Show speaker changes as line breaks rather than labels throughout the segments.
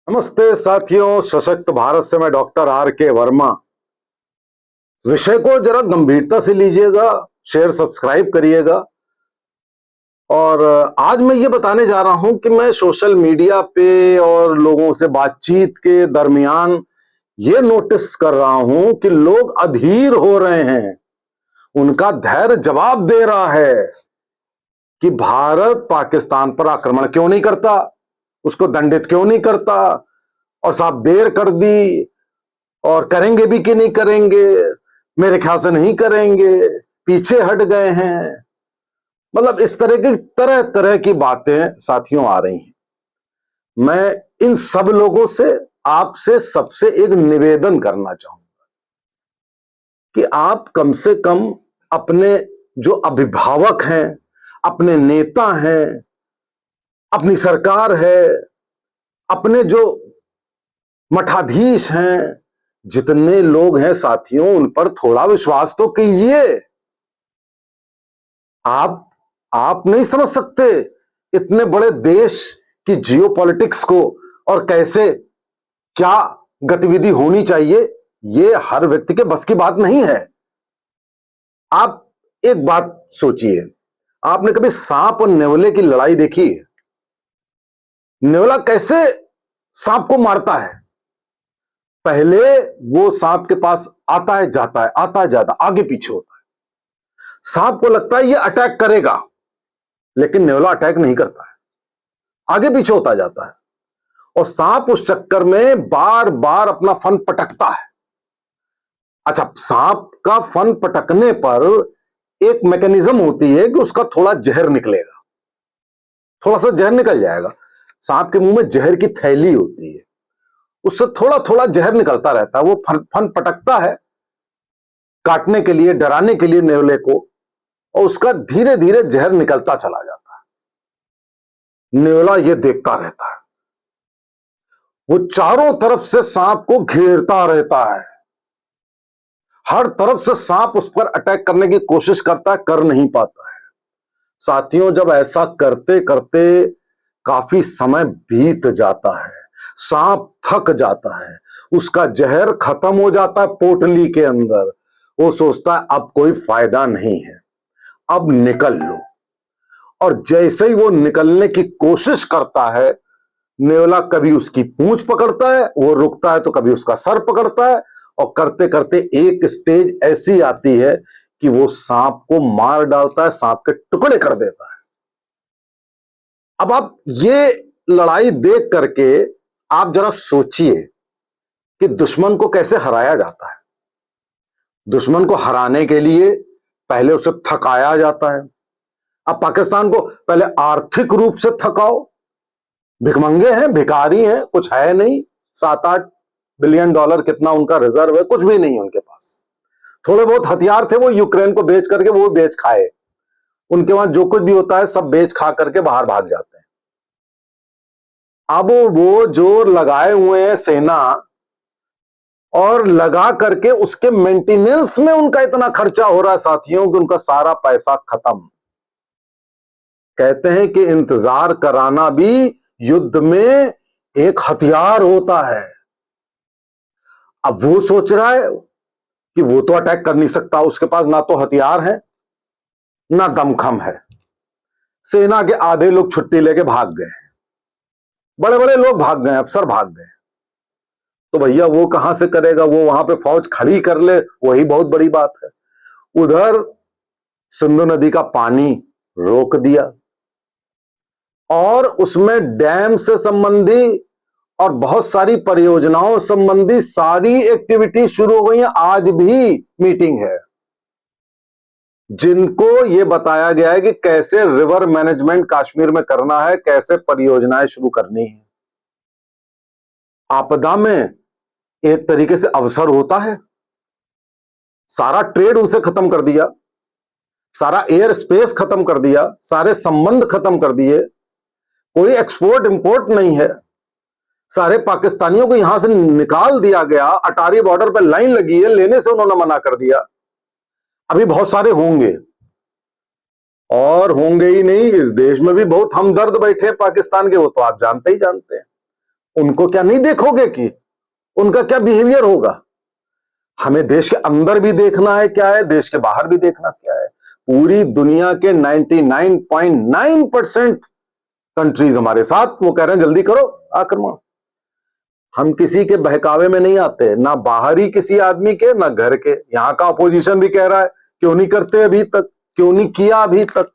नमस्ते साथियों, सशक्त भारत से मैं डॉक्टर आर के वर्मा। विषय को जरा गंभीरता से लीजिएगा, शेयर सब्सक्राइब करिएगा। और आज मैं ये बताने जा रहा हूं कि मैं सोशल मीडिया पे और लोगों से बातचीत के दरमियान ये नोटिस कर रहा हूं कि लोग अधीर हो रहे हैं। उनका धैर्य जवाब दे रहा है कि भारत पाकिस्तान पर आक्रमण क्यों नहीं करता, उसको दंडित क्यों नहीं करता, और साहब देर कर दी और करेंगे भी कि नहीं करेंगे, मेरे ख्याल से नहीं करेंगे, पीछे हट गए हैं। मतलब इस तरह तरह की बातें साथियों आ रही हैं। मैं इन सब लोगों से आपसे सबसे एक निवेदन करना चाहूंगा कि आप कम से कम अपने जो अभिभावक हैं, अपने नेता हैं, अपनी सरकार है, अपने जो मठाधीश हैं, जितने लोग हैं साथियों, उन पर थोड़ा विश्वास तो कीजिए। आप नहीं समझ सकते इतने बड़े देश की जियोपॉलिटिक्स को, और कैसे क्या गतिविधि होनी चाहिए, ये हर व्यक्ति के बस की बात नहीं है। आप एक बात सोचिए, आपने कभी सांप और नेवले की लड़ाई देखी है? नेवला कैसे सांप को मारता है? पहले वो सांप के पास आता है, जाता है, आता है, जाता, आगे पीछे होता है। सांप को लगता है ये अटैक करेगा, लेकिन नेवला अटैक नहीं करता है, आगे पीछे होता जाता है। और सांप उस चक्कर में बार बार अपना फन पटकता है। अच्छा, सांप का फन पटकने पर एक मैकेनिज्म होती है कि उसका थोड़ा जहर निकलेगा, थोड़ा सा जहर निकल जाएगा। सांप के मुंह में जहर की थैली होती है, उससे थोड़ा थोड़ा जहर निकलता रहता है। वो फन पटकता है काटने के लिए, डराने के लिए नेवले को, और उसका धीरे धीरे जहर निकलता चला जाता है। नेवला ये देखता रहता है, वो चारों तरफ से सांप को घेरता रहता है, हर तरफ से सांप उस पर अटैक करने की कोशिश करता है, कर नहीं पाता है। साथियों, जब ऐसा करते करते काफी समय बीत जाता है, सांप थक जाता है, उसका जहर खत्म हो जाता है पोटली के अंदर, वो सोचता है अब कोई फायदा नहीं है, अब निकल लो। और जैसे ही वो निकलने की कोशिश करता है, नेवला कभी उसकी पूंछ पकड़ता है, वो रुकता है, तो कभी उसका सर पकड़ता है, और करते करते एक स्टेज ऐसी आती है कि वो सांप को मार डालता है, सांप के टुकड़े कर देता है। अब आप ये लड़ाई देख करके आप जरा सोचिए कि दुश्मन को कैसे हराया जाता है। दुश्मन को हराने के लिए पहले उसे थकाया जाता है। अब पाकिस्तान को पहले आर्थिक रूप से थकाओ, भिखमंगे हैं, भिखारी हैं, कुछ है नहीं, 7-8 बिलियन डॉलर कितना उनका रिजर्व है, कुछ भी नहीं उनके पास। थोड़े बहुत हथियार थे, वो यूक्रेन को बेच करके वो बेच खाए। उनके वहां जो कुछ भी होता है सब बेच खा करके बाहर भाग जाते हैं। अब वो जो लगाए हुए हैं सेना, और लगा करके उसके मेंटेनेंस में उनका इतना खर्चा हो रहा है साथियों कि उनका सारा पैसा खत्म। कहते हैं कि इंतजार कराना भी युद्ध में एक हथियार होता है। अब वो सोच रहा है कि वो तो अटैक कर नहीं सकता, उसके पास ना तो हथियार है ना दमखम है। सेना के आधे लोग छुट्टी लेके भाग गए, बड़े बड़े लोग भाग गए, अफसर भाग गए। तो भैया वो कहां से करेगा? वो वहां पे फौज खड़ी कर ले, वही बहुत बड़ी बात है। उधर सिंधु नदी का पानी रोक दिया, और उसमें डैम से संबंधी और बहुत सारी परियोजनाओं संबंधी सारी एक्टिविटी शुरू हो गई हैं। आज भी मीटिंग है जिनको यह बताया गया है कि कैसे रिवर मैनेजमेंट कश्मीर में करना है, कैसे परियोजनाएं शुरू करनी है। आपदा में एक तरीके से अवसर होता है। सारा ट्रेड उनसे खत्म कर दिया, सारा एयर स्पेस खत्म कर दिया, सारे संबंध खत्म कर दिए, कोई एक्सपोर्ट इंपोर्ट नहीं है। सारे पाकिस्तानियों को यहां से निकाल दिया गया, अटारी बॉर्डर पर लाइन लगी है, लेने से उन्होंने मना कर दिया। अभी बहुत सारे होंगे, और होंगे ही नहीं, इस देश में भी बहुत हमदर्द बैठे हैं पाकिस्तान के, वो तो आप जानते ही जानते हैं। उनको क्या नहीं देखोगे कि उनका क्या बिहेवियर होगा? हमें देश के अंदर भी देखना है क्या है, देश के बाहर भी देखना क्या है। पूरी दुनिया के 99.9% कंट्रीज हमारे साथ, वो कह रहे हैं जल्दी करो आक्रमण। हम किसी के बहकावे में नहीं आते, ना बाहरी किसी आदमी के, ना घर के। यहां का अपोजिशन भी कह रहा है क्यों नहीं करते अभी तक, क्यों नहीं किया अभी तक।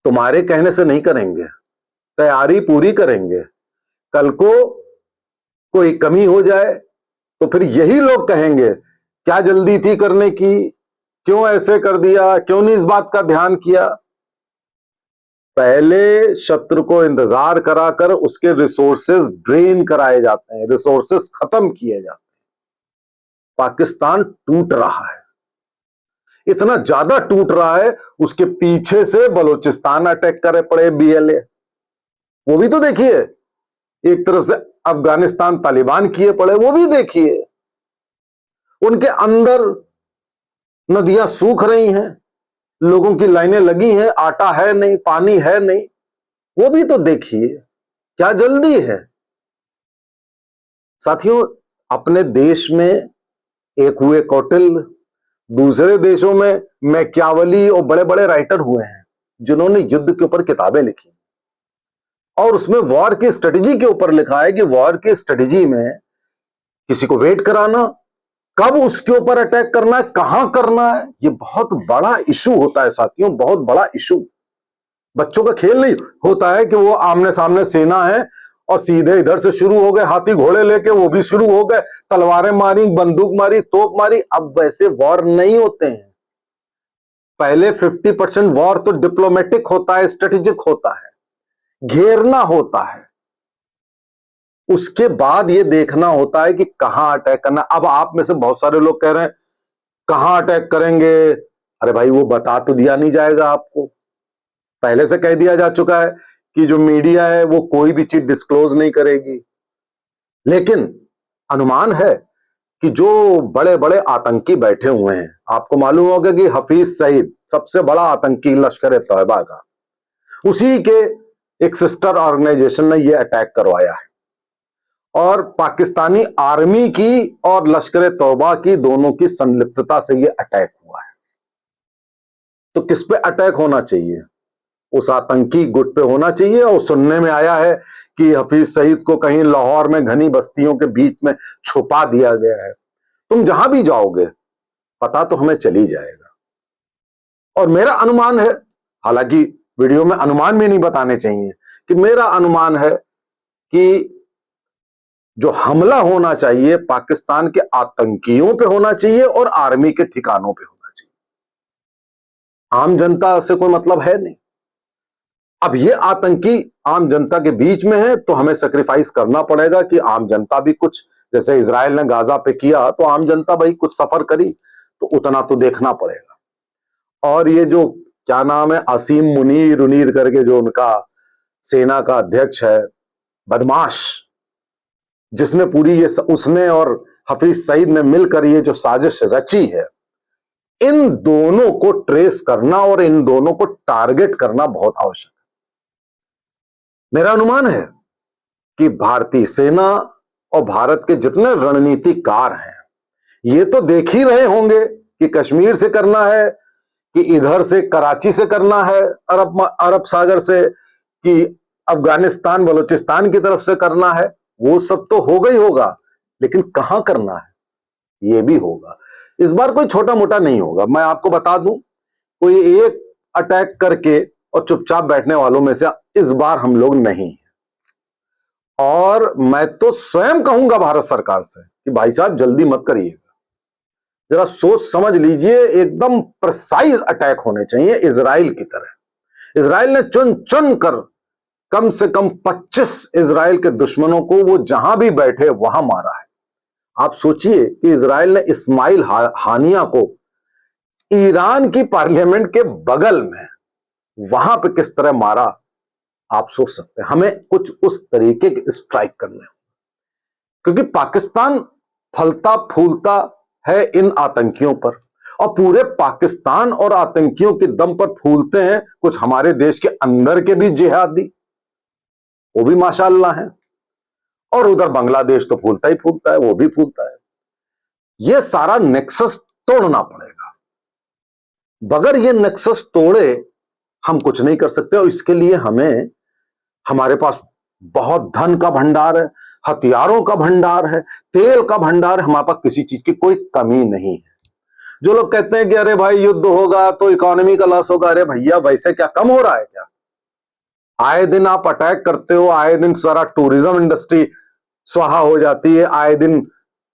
तुम्हारे कहने से नहीं करेंगे, तैयारी पूरी करेंगे। कल को कोई कमी हो जाए तो फिर यही लोग कहेंगे क्या जल्दी थी करने की, क्यों ऐसे कर दिया, क्यों नहीं इस बात का ध्यान किया। पहले शत्रु को इंतजार कराकर उसके रिसोर्सेज ड्रेन कराए जाते हैं, रिसोर्सेज खत्म किए जाते हैं। पाकिस्तान टूट रहा है, इतना ज्यादा टूट रहा है, उसके पीछे से बलूचिस्तान अटैक करे पड़े BLA, वो भी तो देखिए। एक तरफ से अफगानिस्तान तालिबान किए पड़े, वो भी देखिए। उनके अंदर नदियां सूख रही हैं, लोगों की लाइनें लगी हैं, आटा है नहीं, पानी है नहीं, वो भी तो देखिए। क्या जल्दी है? साथियों, अपने देश में एक हुए कौटिल्य, दूसरे देशों में मैकियावली और बड़े बड़े राइटर हुए हैं जिन्होंने युद्ध के ऊपर किताबें लिखी, और उसमें वॉर की स्ट्रेटेजी के ऊपर लिखा है कि वॉर की स्ट्रेटेजी में किसी को वेट कराना, कब उसके ऊपर अटैक करना है, कहां करना है, ये बहुत बड़ा इशू होता है साथियों, बहुत बड़ा इशू। बच्चों का खेल नहीं होता है कि वो आमने सामने सेना है और सीधे इधर से शुरू हो गए हाथी घोड़े लेके, वो भी शुरू हो गए, तलवारें मारी, बंदूक मारी, तोप मारी। अब वैसे वॉर नहीं होते हैं। पहले 50% वॉर तो डिप्लोमेटिक होता है, स्ट्रेटेजिक होता है, घेरना होता है। उसके बाद ये देखना होता है कि कहां अटैक करना। अब आप में से बहुत सारे लोग कह रहे हैं कहां अटैक करेंगे। अरे भाई, वो बता तो दिया नहीं जाएगा आपको, पहले से कह दिया जा चुका है कि जो मीडिया है वो कोई भी चीज डिस्क्लोज नहीं करेगी। लेकिन अनुमान है कि जो बड़े बड़े आतंकी बैठे हुए हैं, आपको मालूम होगा कि हफीज सईद सबसे बड़ा आतंकी लश्कर तैयबा का, उसी के एक सिस्टर ऑर्गेनाइजेशन ने यह अटैक करवाया है। और पाकिस्तानी आर्मी की और लश्कर तौबा की दोनों की संलिप्तता से यह अटैक हुआ है। तो किस पे अटैक होना चाहिए? उस आतंकी गुट पे होना चाहिए। और सुनने में आया है कि हफीज सईद को कहीं लाहौर में घनी बस्तियों के बीच में छुपा दिया गया है। तुम जहां भी जाओगे पता तो हमें चली जाएगा। और मेरा अनुमान है, हालांकि वीडियो में अनुमान भी नहीं बताने चाहिए, कि मेरा अनुमान है कि जो हमला होना चाहिए पाकिस्तान के आतंकियों पे होना चाहिए और आर्मी के ठिकानों पे होना चाहिए। आम जनता से कोई मतलब है नहीं। अब ये आतंकी आम जनता के बीच में है तो हमें सेक्रीफाइस करना पड़ेगा कि आम जनता भी कुछ, जैसे इजराइल ने गाजा पे किया तो आम जनता भाई कुछ सफर करी, तो उतना तो देखना पड़ेगा। और ये जो क्या नाम है, असीम मुनीर करके जो उनका सेना का अध्यक्ष है, बदमाश, जिसने पूरी ये उसने और हफीज सईद ने मिलकर ये जो साजिश रची है, इन दोनों को ट्रेस करना और इन दोनों को टारगेट करना बहुत आवश्यक है। मेरा अनुमान है कि भारतीय सेना और भारत के जितने रणनीतिकार हैं ये तो देख ही रहे होंगे कि कश्मीर से करना है, कि इधर से कराची से करना है, अरब सागर से, कि अफगानिस्तान बलूचिस्तान की तरफ से करना है। वो सब तो होगा ही होगा, लेकिन कहां करना है ये भी होगा। इस बार कोई छोटा मोटा नहीं होगा। मैं आपको बता दूं, कोई एक अटैक करके और चुपचाप बैठने वालों में से इस बार हम लोग नहीं। और मैं तो स्वयं कहूंगा भारत सरकार से कि भाई साहब जल्दी मत करिएगा, जरा सोच समझ लीजिए। एकदम प्रिसाइज अटैक होने चाहिए इजराइल की तरह। इजराइल ने चुन चुन कर कम से कम 25 इजराइल के दुश्मनों को वो जहां भी बैठे वहां मारा है। आप सोचिए कि इजराइल ने इस्माइल हानिया को ईरान की पार्लियामेंट के बगल में वहां पे किस तरह मारा, आप सोच सकते हैं। हमें कुछ उस तरीके के स्ट्राइक करने, क्योंकि पाकिस्तान फलता फूलता है इन आतंकियों पर, और पूरे पाकिस्तान और आतंकियों के दम पर फूलते हैं कुछ हमारे देश के अंदर के भी जिहादी। वो भी माशाअल्लाह है, और उधर बांग्लादेश तो फूलता ही फूलता है, वो भी फूलता है। ये सारा नेक्सस तोड़ना पड़ेगा। बगैर ये नेक्सस तोड़े हम कुछ नहीं कर सकते, और इसके लिए हमें, हमारे पास बहुत धन का भंडार है, हथियारों का भंडार है, तेल का भंडार है, हमारे पास किसी चीज की कोई कमी नहीं है। जो लोग कहते हैं कि अरे भाई युद्ध होगा तो इकोनॉमी का लॉस होगा, अरे भैया वैसे क्या कम हो रहा है क्या? आए दिन आप अटैक करते हो, आए दिन सारा टूरिज्म इंडस्ट्री स्वाहा हो जाती है, आए दिन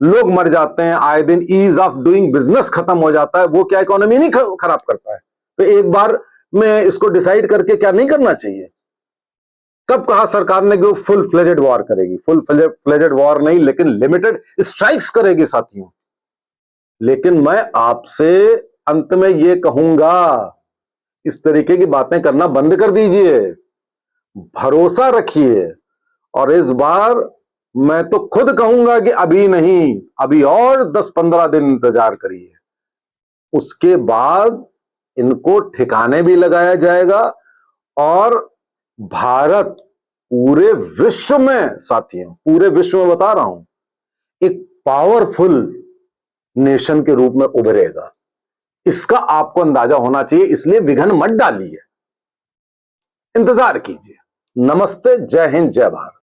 लोग मर जाते हैं, आए दिन ईज ऑफ डूइंग बिजनेस खत्म हो जाता है। वो क्या इकोनॉमी नहीं खराब करता है? तो एक बार में इसको डिसाइड करके क्या नहीं करना चाहिए? कब कहा सरकार ने कि फुल फ्लेजेड वॉर करेगी? फुल फ्लेजेड वॉर नहीं, लेकिन लिमिटेड स्ट्राइक्स करेगी साथियों। लेकिन मैं आपसे अंत में यह कहूंगा, इस तरीके की बातें करना बंद कर दीजिए, भरोसा रखिए, और इस बार मैं तो खुद कहूंगा कि अभी नहीं, अभी और 10-15 दिन इंतजार करिए, उसके बाद इनको ठिकाने भी लगाया जाएगा। और भारत पूरे विश्व में, साथियों पूरे विश्व में बता रहा हूं, एक पावरफुल नेशन के रूप में उभरेगा। इसका आपको अंदाजा होना चाहिए, इसलिए विघन मत डालिए, इंतजार कीजिए। नमस्ते, जय हिंद, जय भारत।